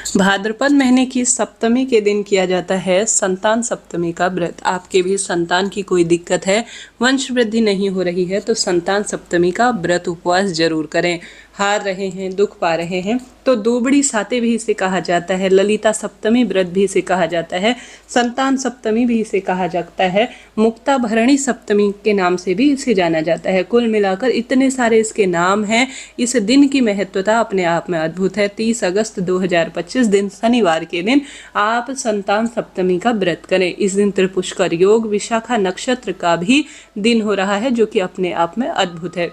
भाद्रपद महीने की सप्तमी के दिन किया जाता है संतान सप्तमी का व्रत। आपके भी संतान की कोई दिक्कत है, वंश वृद्धि नहीं हो रही है, तो संतान सप्तमी का व्रत उपवास जरूर करें। हार रहे हैं, दुख पा रहे हैं, तो दुबड़ी साते भी इसे कहा जाता है, ललिता सप्तमी व्रत भी इसे कहा जाता है, संतान सप्तमी भी इसे कहा जाता है, मुक्ता भरणी सप्तमी के नाम से भी इसे जाना जाता है। कुल मिलाकर इतने सारे इसके नाम हैं। इस दिन की महत्वता अपने आप में अद्भुत है। 30 अगस्त 2025 दिन शनिवार के दिन आप संतान सप्तमी का व्रत करें। इस दिन त्रिपुष्कर योग विशाखा नक्षत्र का भी दिन हो रहा है, जो कि अपने आप में अद्भुत है।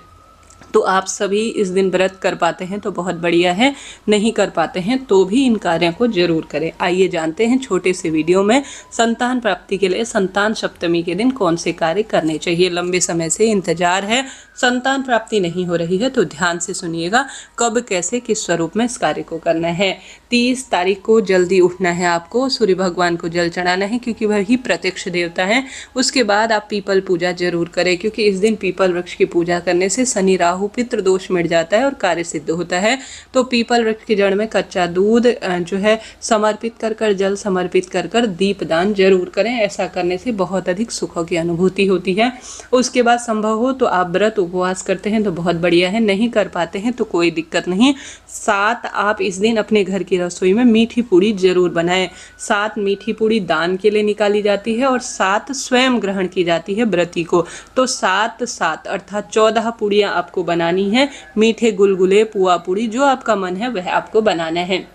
तो आप सभी इस दिन व्रत कर पाते हैं तो बहुत बढ़िया है, नहीं कर पाते हैं तो भी इन कार्यों को जरूर करें। आइए जानते हैं छोटे से वीडियो में संतान प्राप्ति के लिए संतान सप्तमी के दिन कौन से कार्य करने चाहिए। लंबे समय से इंतजार है, संतान प्राप्ति नहीं हो रही है, तो ध्यान से सुनिएगा कब कैसे किस स्वरूप में इस कार्य को करना है। 30 तारीख को जल्दी उठना है आपको, सूर्य भगवान को जल चढ़ाना है क्योंकि वही प्रत्यक्ष देवता है। उसके बाद आप पीपल पूजा जरूर करें, क्योंकि इस दिन पीपल वृक्ष की पूजा करने से शनि राहु पितृ दोष मिट जाता है और कार्य सिद्ध होता है। तो पीपल वृक्ष की जड़ में कच्चा दूध जो है समर्पित कर जल समर्पित कर दीप दान जरूर करें। ऐसा करने से बहुत अधिक सुखों की अनुभूति होती है। उसके बाद संभव हो तो आप व्रत उपवास करते हैं तो बहुत बढ़िया है, नहीं कर पाते हैं तो कोई दिक्कत नहीं। 7 आप इस दिन अपने घर की रसोई में मीठी पूड़ी जरूर बनाएं। 7 मीठी पूड़ी दान के लिए निकाली जाती है और 7 स्वयं ग्रहण की जाती है व्रती को। तो 7 अर्थात 14 पूड़ियाँ आपको बनानी है। मीठे गुलगुले पुआ पूड़ी जो आपका मन है वह आपको बनाना है।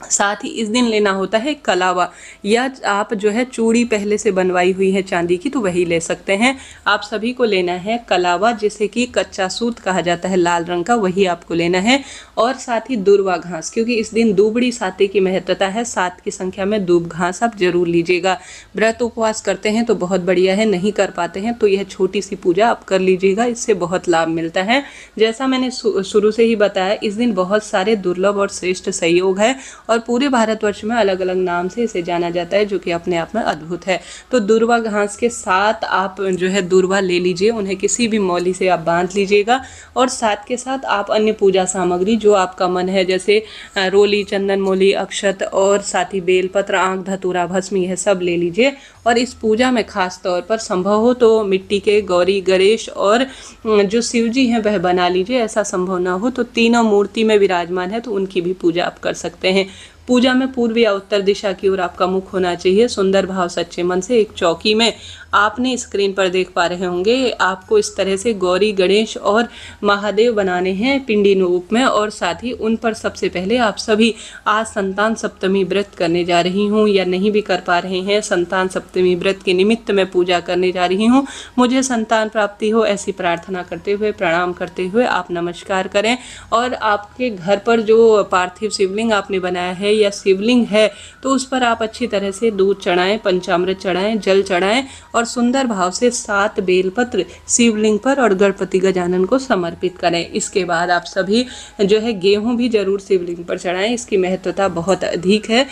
साथ ही इस दिन लेना होता है कलावा, या आप जो है चूड़ी पहले से बनवाई हुई है चांदी की तो वही ले सकते हैं। आप सभी को लेना है कलावा, जिसे कि कच्चा सूत कहा जाता है लाल रंग का, वही आपको लेना है। और साथ ही दुर्वा घास, क्योंकि इस दिन दुबड़ी साते की महत्वता है, 7 की संख्या में दूब घास आप जरूर लीजिएगा। व्रत उपवास करते हैं तो बहुत बढ़िया है, नहीं कर पाते हैं तो यह छोटी सी पूजा आप कर लीजिएगा, इससे बहुत लाभ मिलता है। जैसा मैंने शुरू से ही बताया, इस दिन बहुत सारे दुर्लभ और श्रेष्ठ संयोग है और पूरे भारतवर्ष में अलग अलग नाम से इसे जाना जाता है, जो कि अपने आप में अद्भुत है। तो दुर्वा घास के साथ आप जो है दुर्वा ले लीजिए, उन्हें किसी भी मौली से आप बांध लीजिएगा। और साथ के साथ आप अन्य पूजा सामग्री जो आपका मन है, जैसे रोली, चंदन, मोली, अक्षत और साथ ही बेलपत्र, आंख, धतूरा, भस्म, यह सब ले लीजिए। और इस पूजा में खास तौर पर संभव हो तो मिट्टी के गौरी, गणेश और जो शिव जी हैं वह बना लीजिए। ऐसा संभव ना हो तो तीनों मूर्ति में विराजमान है तो उनकी भी पूजा आप कर सकते हैं। पूजा में पूर्व या उत्तर दिशा की ओर आपका मुख होना चाहिए। सुंदर भाव सच्चे मन से एक चौकी में आपने स्क्रीन पर देख पा रहे होंगे, आपको इस तरह से गौरी, गणेश और महादेव बनाने हैं पिंडी रूप में। और साथ ही उन पर सबसे पहले आप सभी आज संतान सप्तमी व्रत करने जा रही हूँ, या नहीं भी कर पा रहे हैं, संतान सप्तमी व्रत के निमित्त मैं पूजा करने जा रही हूँ, मुझे संतान प्राप्ति हो, ऐसी प्रार्थना करते हुए, प्रणाम करते हुए आप नमस्कार करें। और आपके घर पर जो पार्थिव शिवलिंग आपने बनाया है या शिवलिंग है तो उस पर आप अच्छी तरह से दूध चढ़ाएं, पंचामृत चढ़ाएं, जल चढ़ाएं और सुंदर भाव से 7 बेलपत्र शिवलिंग पर और गणपति गजानन को समर्पित करें। इसके बाद आप सभी जो है गेहूं भी जरूर शिवलिंग पर चढ़ाएं, इसकी महत्वता बहुत अधिक है।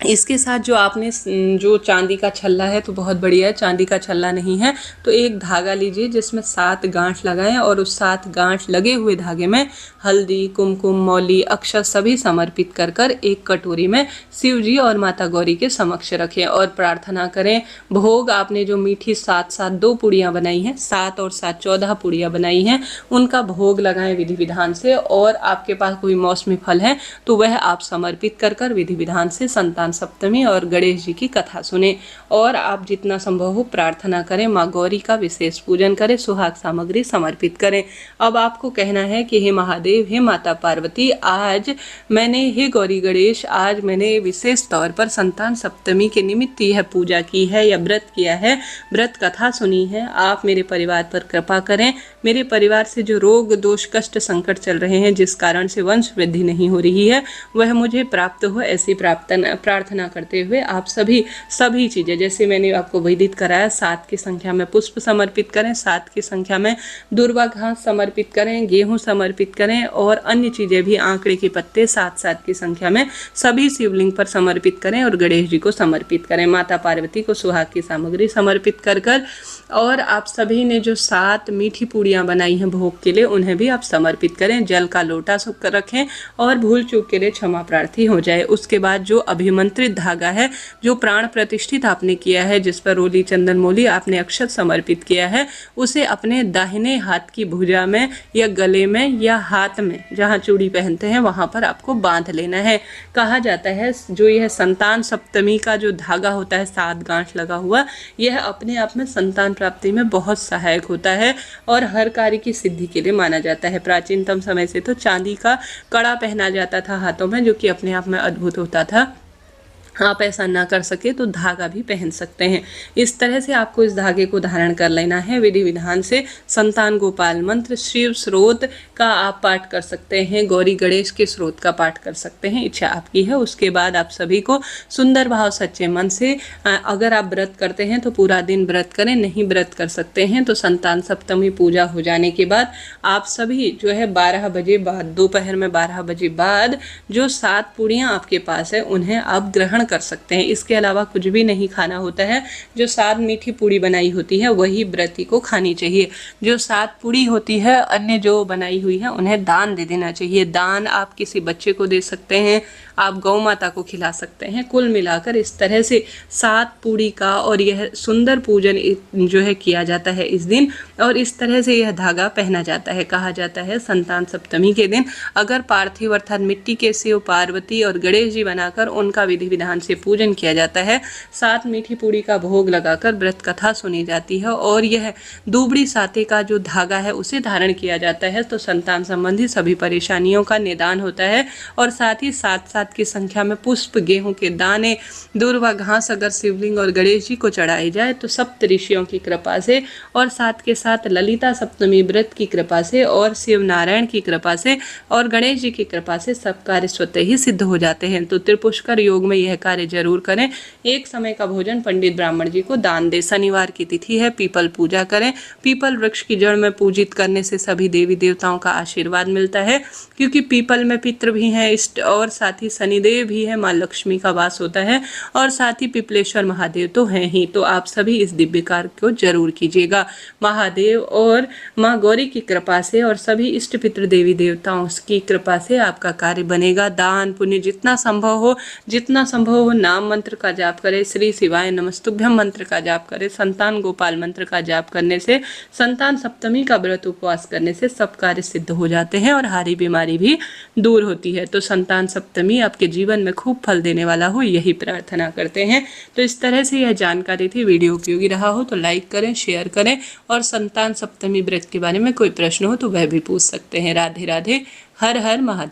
इसके साथ जो आपने जो चांदी का छल्ला है तो बहुत बढ़िया है, चांदी का छल्ला नहीं है तो एक धागा लीजिए जिसमें 7 गांठ लगाएं और उस 7 गांठ लगे हुए धागे में हल्दी, कुमकुम, मौली, अक्षत सभी समर्पित कर एक कटोरी में शिव जी और माता गौरी के समक्ष रखें और प्रार्थना करें। भोग आपने जो मीठी 7 2 पूड़ियाँ बनाई हैं, 7 और 7 14 पूड़ियाँ बनाई हैं, उनका भोग लगाएं विधि विधान से। और आपके पास कोई मौसमी फल है तो वह आप समर्पित कर विधि विधान से संतान सप्तमी और गणेश जी की कथा सुने। और आप जितना संभव हो प्रार्थना करें, माँ गौरी का विशेष पूजन करें, सुहाग सामग्री समर्पित करें। अब आपको कहना है कि हे महादेव, हे माता पार्वती, आज मैंने, हे गौरी गणेश, आज मैंने विशेष तौर पर संतान सप्तमी के निमित्त यह पूजा की है या व्रत किया है, व्रत कथा सुनी है। आप मेरे परिवार पर कृपा करें, मेरे परिवार से जो रोग, दोष, कष्ट, संकट चल रहे हैं, जिस कारण से वंश वृद्धि नहीं हो रही है, वह मुझे प्राप्त हो, ऐसी प्रार्थना प्रार्थना करते हुए आप सभी चीज़ें, जैसे मैंने आपको विदित कराया, 7 की संख्या में पुष्प समर्पित करें, 7 की संख्या में दूर्वा घास समर्पित करें, गेहूं समर्पित करें और अन्य चीज़ें भी, आंकड़े के पत्ते 7 की संख्या में सभी शिवलिंग पर समर्पित करें और गणेश जी को समर्पित करें। माता पार्वती को सुहाग की सामग्री समर्पित कर और आप सभी ने जो 7 मीठी पूड़ियाँ बनाई हैं भोग के लिए, उन्हें भी आप समर्पित करें। जल का लोटा रखें और भूल चूक के लिए क्षमा प्रार्थी हो जाए। उसके बाद जो अभिमंत्रित धागा है, जो प्राण प्रतिष्ठित आपने किया है, जिस पर रोली चंदन मोली आपने अक्षत समर्पित किया है, उसे अपने दाहिने हाथ की भुजा में या गले में या हाथ में, जहाँ चूड़ी पहनते हैं वहाँ पर आपको बांध लेना है। कहा जाता है जो यह संतान सप्तमी का जो धागा होता है, 7 गांठ लगा हुआ, यह अपने आप में संतान प्राप्ति में बहुत सहायक होता है और हर कार्य की सिद्धि के लिए माना जाता है। प्राचीनतम समय से तो चांदी का कड़ा पहना जाता था हाथों में, जो कि अपने आप में अद्भुत होता था। आप ऐसा ना कर सके तो धागा भी पहन सकते हैं। इस तरह से आपको इस धागे को धारण कर लेना है। विधि विधान से संतान गोपाल मंत्र, शिव स्रोत का आप पाठ कर सकते हैं, गौरी गणेश के स्रोत का पाठ कर सकते हैं, इच्छा आपकी है। उसके बाद आप सभी को सुंदर भाव सच्चे मन से, अगर आप व्रत करते हैं तो पूरा दिन व्रत करें, नहीं व्रत कर सकते हैं तो संतान सप्तमी पूजा हो जाने के बाद आप सभी जो है 12 बजे बाद, दोपहर में 12 बजे बाद जो 7 पूड़ियाँ आपके पास है उन्हें आप ग्रहण कर सकते हैं। इसके अलावा कुछ भी नहीं खाना होता है। जो 7 मीठी पूड़ी बनाई होती है वही व्रती को खानी चाहिए। जो 7 पूड़ी होती है अन्य जो बनाई हुई है उन्हें दान दे देना चाहिए। दान आप किसी बच्चे को दे सकते हैं, आप गौ माता को खिला सकते हैं। कुल मिलाकर इस तरह से 7 पूड़ी का और यह सुंदर पूजन जो है किया जाता है इस दिन, और इस तरह से यह धागा पहना जाता है। कहा जाता है संतान सप्तमी के दिन अगर पार्थिव अर्थात मिट्टी के शिव, पार्वती और गणेश जी बनाकर उनका विधि विधान से पूजन किया जाता है, 7 मीठी पूड़ी का भोग लगाकर व्रत कथा सुनी जाती है और यह दुबड़ी साते का जो धागा है उसे धारण किया जाता है, तो संतान संबंधी सभी परेशानियों का निदान होता है। और साथ ही 7 की संख्या में पुष्प, गेहूं के दाने, दूर्वा घास अगर शिवलिंग और गणेश जी को चढ़ाई जाए तो सप्त ऋषियों की कृपा से और साथ के साथ ललिता सप्तमी व्रत की कृपा से और शिव नारायण की कृपा से और गणेश जी की कृपा से सब कार्य स्वतः ही सिद्ध हो जाते हैं। तो त्रिपुष्कर योग में यह कार्य जरूर करें। एक समय का भोजन पंडित ब्राह्मण जी को दान दे। शनिवार की तिथि है, पीपल पूजा करें। पीपल वृक्ष की जड़ में पूजित करने से सभी देवी देवताओं का आशीर्वाद मिलता है, क्योंकि पीपल में पितृ भी हैं, इष्ट और साथ ही शनिदेव भी है, माँ लक्ष्मी का वास होता है और साथ ही पिपलेश्वर महादेव तो हैं ही। तो आप सभी इस दिव्य कार्य को जरूर कीजिएगा। महादेव और माँ गौरी की कृपा से और सभी इष्ट पितृ देवी देवताओं की कृपा से आपका कार्य बनेगा। दान पुण्य जितना संभव हो नाम मंत्र का जाप करें, श्री शिवाय नमस्तुभ्यम मंत्र का जाप करें, संतान गोपाल मंत्र का जाप करने से, संतान सप्तमी का व्रत उपवास करने से सब कार्य सिद्ध हो जाते हैं और हारी बीमारी भी दूर होती है। तो संतान सप्तमी आपके जीवन में खूब फल देने वाला हो, यही प्रार्थना करते हैं। तो इस तरह से यह जानकारी थी। वीडियो उपयोगी रहा हो तो लाइक करें, शेयर करें और संतान सप्तमी व्रत के बारे में कोई प्रश्न हो तो वह भी पूछ सकते हैं। राधे राधे, हर हर महादेव।